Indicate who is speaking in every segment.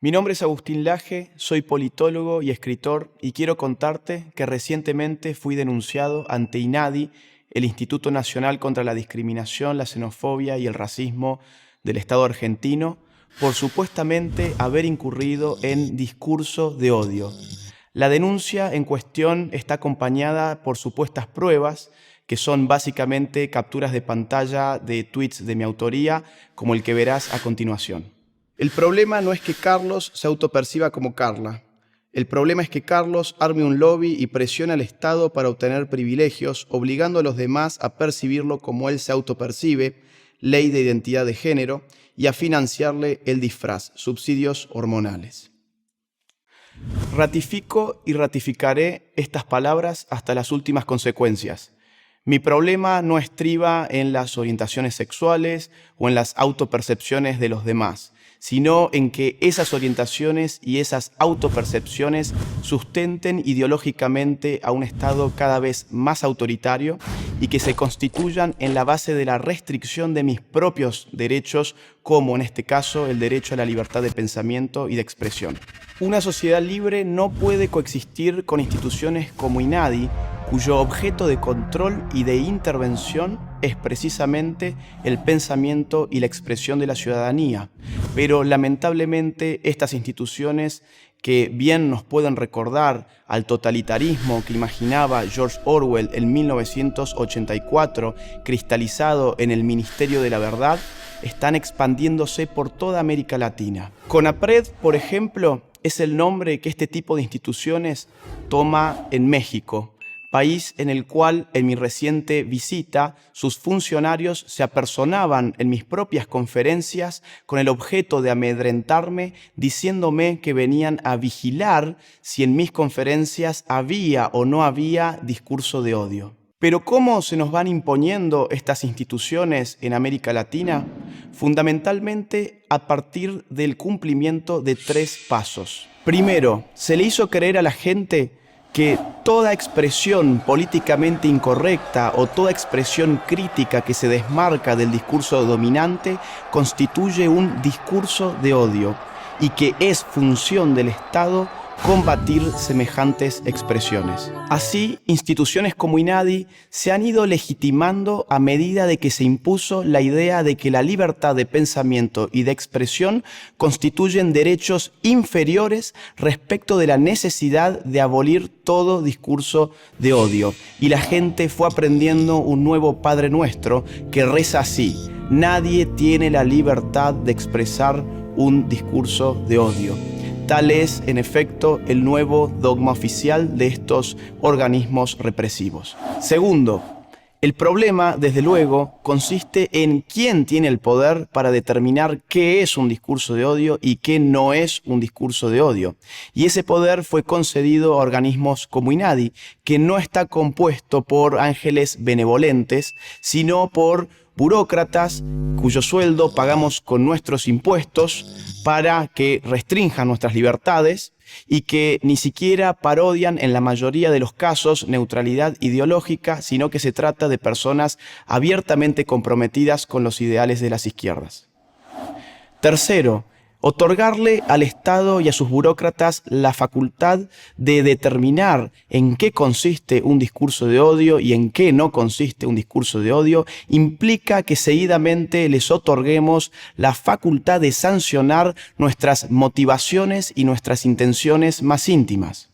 Speaker 1: Mi nombre es Agustín Laje, soy politólogo y escritor y quiero contarte que recientemente fui denunciado ante INADI, el Instituto Nacional contra la Discriminación, la Xenofobia y el Racismo del Estado argentino, por supuestamente haber incurrido en discurso de odio. La denuncia en cuestión está acompañada por supuestas pruebas, que son básicamente capturas de pantalla de tweets de mi autoría, como el que verás a continuación. El problema no es que Carlos se autoperciba como Carla. El problema es que Carlos arme un lobby y presione al Estado para obtener privilegios, obligando a los demás a percibirlo como él se autopercibe, ley de identidad de género, y a financiarle el disfraz, subsidios hormonales. Ratifico y ratificaré estas palabras hasta las últimas consecuencias. Mi problema no estriba en las orientaciones sexuales o en las autopercepciones de los demás, sino en que esas orientaciones y esas autopercepciones sustenten ideológicamente a un Estado cada vez más autoritario y que se constituyan en la base de la restricción de mis propios derechos, como en este caso el derecho a la libertad de pensamiento y de expresión. Una sociedad libre no puede coexistir con instituciones como INADI, cuyo objeto de control y de intervención es precisamente el pensamiento y la expresión de la ciudadanía. Pero lamentablemente estas instituciones, que bien nos pueden recordar al totalitarismo que imaginaba George Orwell en 1984, cristalizado en el Ministerio de la Verdad, están expandiéndose por toda América Latina. CONAPRED, por ejemplo, es el nombre que este tipo de instituciones toma en México, país en el cual, en mi reciente visita, sus funcionarios se apersonaban en mis propias conferencias con el objeto de amedrentarme, diciéndome que venían a vigilar si en mis conferencias había o no había discurso de odio. Pero ¿cómo se nos van imponiendo estas instituciones en América Latina? Fundamentalmente a partir del cumplimiento de 3 pasos. Primero, se le hizo creer a la gente que toda expresión políticamente incorrecta o toda expresión crítica que se desmarca del discurso dominante constituye un discurso de odio y que es función del Estado combatir semejantes expresiones. Así, instituciones como INADI se han ido legitimando a medida de que se impuso la idea de que la libertad de pensamiento y de expresión constituyen derechos inferiores respecto de la necesidad de abolir todo discurso de odio. Y la gente fue aprendiendo un nuevo Padre Nuestro que reza así: nadie tiene la libertad de expresar un discurso de odio. Tal es, en efecto, el nuevo dogma oficial de estos organismos represivos. Segundo, el problema, desde luego, consiste en quién tiene el poder para determinar qué es un discurso de odio y qué no es un discurso de odio. Y ese poder fue concedido a organismos como INADI, que no está compuesto por ángeles benevolentes, sino por burócratas cuyo sueldo pagamos con nuestros impuestos para que restrinjan nuestras libertades y que ni siquiera parodian en la mayoría de los casos neutralidad ideológica, sino que se trata de personas abiertamente comprometidas con los ideales de las izquierdas. Tercero, otorgarle al Estado y a sus burócratas la facultad de determinar en qué consiste un discurso de odio y en qué no consiste un discurso de odio implica que seguidamente les otorguemos la facultad de sancionar nuestras motivaciones y nuestras intenciones más íntimas.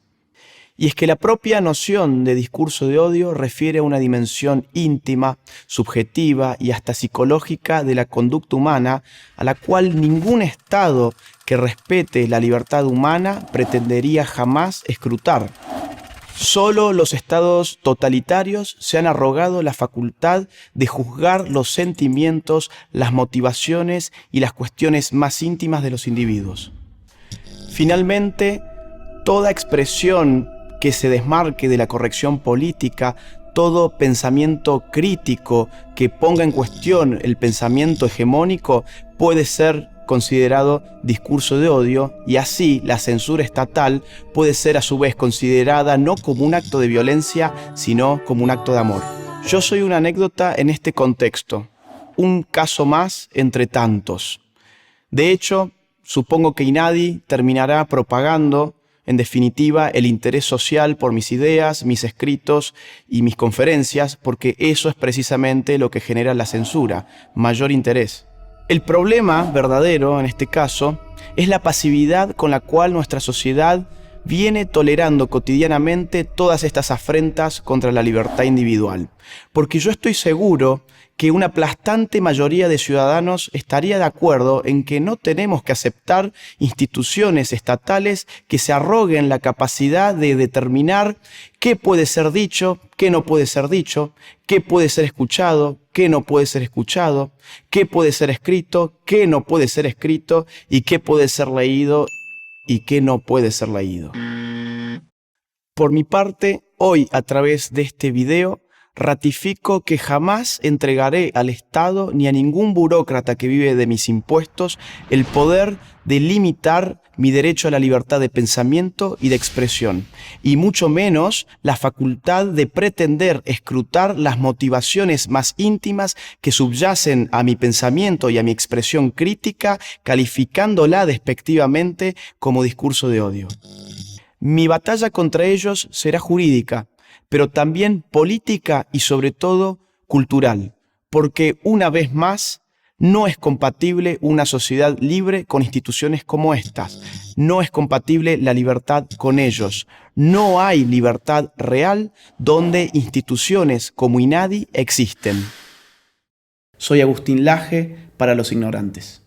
Speaker 1: Y es que la propia noción de discurso de odio refiere a una dimensión íntima, subjetiva y hasta psicológica de la conducta humana, a la cual ningún Estado que respete la libertad humana pretendería jamás escrutar. Solo los estados totalitarios se han arrogado la facultad de juzgar los sentimientos, las motivaciones y las cuestiones más íntimas de los individuos. Finalmente, toda expresión que se desmarque de la corrección política, todo pensamiento crítico que ponga en cuestión el pensamiento hegemónico puede ser considerado discurso de odio, y así la censura estatal puede ser a su vez considerada no como un acto de violencia, sino como un acto de amor. Yo soy una anécdota en este contexto, un caso más entre tantos. De hecho, supongo que INADI terminará propagando, en definitiva, el interés social por mis ideas, mis escritos y mis conferencias, porque eso es precisamente lo que genera la censura, mayor interés. El problema verdadero, en este caso, es la pasividad con la cual nuestra sociedad viene tolerando cotidianamente todas estas afrentas contra la libertad individual. Porque yo estoy seguro que una aplastante mayoría de ciudadanos estaría de acuerdo en que no tenemos que aceptar instituciones estatales que se arroguen la capacidad de determinar qué puede ser dicho, qué no puede ser dicho, qué puede ser escuchado, qué no puede ser escuchado, qué puede ser escrito, qué no puede ser escrito y qué puede ser leído y qué no puede ser leído. Por mi parte, hoy a través de este video, ratifico que jamás entregaré al Estado ni a ningún burócrata que vive de mis impuestos el poder de limitar mi derecho a la libertad de pensamiento y de expresión, y mucho menos la facultad de pretender escrutar las motivaciones más íntimas que subyacen a mi pensamiento y a mi expresión crítica, calificándola despectivamente como discurso de odio. Mi batalla contra ellos será jurídica, pero también política y sobre todo cultural, porque una vez más no es compatible una sociedad libre con instituciones como estas, no es compatible la libertad con ellos, no hay libertad real donde instituciones como INADI existen. Soy Agustín Laje para los ignorantes.